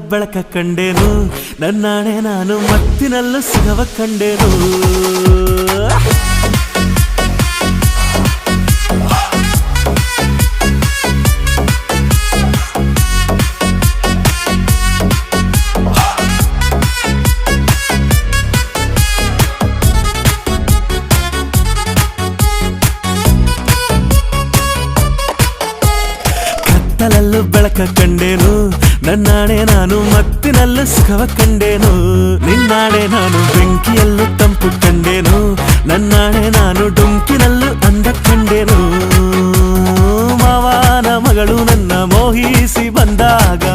ಬೆಳಕ ಕಂಡೇನು ನನ್ನಾಣೆ ನಾನು ಮತ್ತಿನಲ್ಲೂ ಸುಖವ ಕಂಡೇನು ಕತ್ತಲಲ್ಲೂ ಬೆಳಕ ಕಂಡೇನು ನನ್ನಾಣೆ ನಾನು ಮತ್ತಿನಲ್ಲೂ ಸುಖವ ಕಂಡೇನು ನಿನ್ನಾಣೆ ನಾನು ಬೆಂಕಿಯಲ್ಲೂ ತಂಪು ಕಂಡೇನು ನನ್ನಾಣೆ ನಾನು ಡೊಂಕಿನಲ್ಲೂ ಅಂದ ಕಂಡೇನು ಮಾವನ ಮಗಳು ನನ್ನ ಮೋಹಿಸಿ ಬಂದಾಗ